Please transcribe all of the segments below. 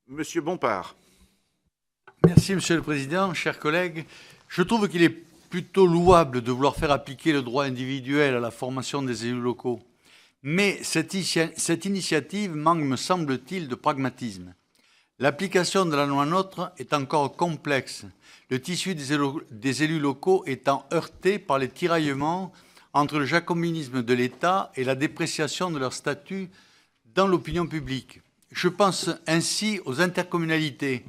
Monsieur Bompard. Merci, Monsieur le Président. Chers collègues, je trouve qu'il est plutôt louable de vouloir faire appliquer le droit individuel à la formation des élus locaux. Mais cette initiative manque, me semble-t-il, de pragmatisme. L'application de la loi NOTRe est encore complexe, le tissu des élus locaux étant heurté par les tiraillements entre le jacobinisme de l'État et la dépréciation de leur statut dans l'opinion publique. Je pense ainsi aux intercommunalités.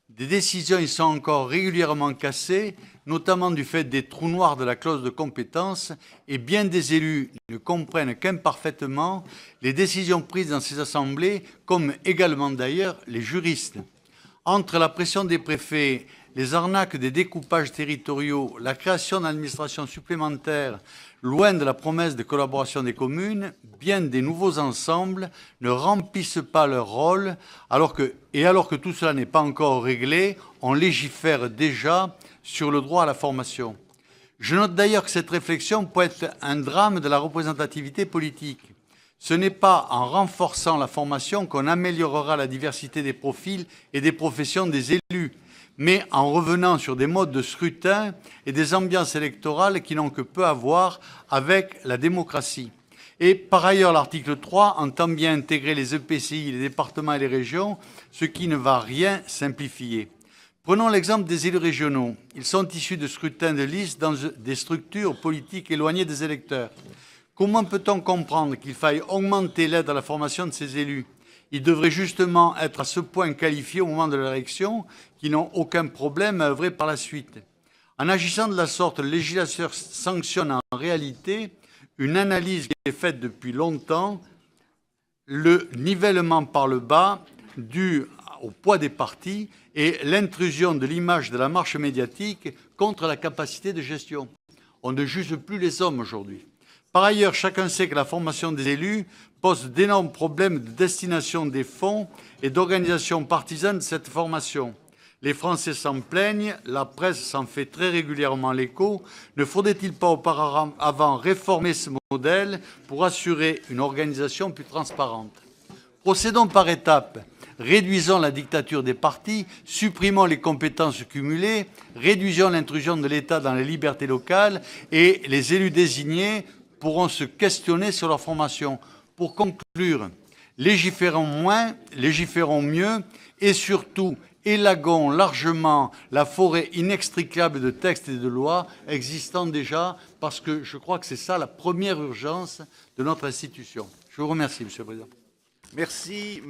Des décisions y sont encore régulièrement cassées, notamment du fait des trous noirs de la clause de compétence, et bien des élus ne comprennent qu'imparfaitement les décisions prises dans ces assemblées, comme également d'ailleurs les juristes. Entre la pression des préfets, les arnaques des découpages territoriaux, la création d'administrations supplémentaires, loin de la promesse de collaboration des communes, bien des nouveaux ensembles ne remplissent pas leur rôle, alors que tout cela n'est pas encore réglé, on légifère déjà sur le droit à la formation. Je note d'ailleurs que cette réflexion peut être un drame de la représentativité politique. Ce n'est pas en renforçant la formation qu'on améliorera la diversité des profils et des professions des élus, mais en revenant sur des modes de scrutin et des ambiances électorales qui n'ont que peu à voir avec la démocratie. Et par ailleurs, l'article 3 entend bien intégrer les EPCI, les départements et les régions, ce qui ne va rien simplifier. Prenons l'exemple des élus régionaux. Ils sont issus de scrutins de liste dans des structures politiques éloignées des électeurs. Comment peut-on comprendre qu'il faille augmenter l'aide à la formation de ces élus? Ils devraient justement être à ce point qualifiés au moment de l'élection qu'ils n'ont aucun problème à œuvrer par la suite. En agissant de la sorte, le législateur sanctionne en réalité une analyse qui est faite depuis longtemps, le nivellement par le bas dû au poids des partis et l'intrusion de l'image de la marche médiatique contre la capacité de gestion. On ne juge plus les hommes aujourd'hui. Par ailleurs, chacun sait que la formation des élus pose d'énormes problèmes de destination des fonds et d'organisation partisane de cette formation. Les Français s'en plaignent, la presse s'en fait très régulièrement l'écho. Ne faudrait-il pas auparavant réformer ce modèle pour assurer une organisation plus transparente? Procédons par étapes. Réduisons la dictature des partis, supprimons les compétences cumulées, réduisons l'intrusion de l'État dans les libertés locales et les élus désignés pourront se questionner sur leur formation. Pour conclure, légiférons moins, légiférons mieux et surtout élaguons largement la forêt inextricable de textes et de lois existant déjà, parce que je crois que c'est ça la première urgence de notre institution. Je vous remercie, Monsieur le Président. Merci,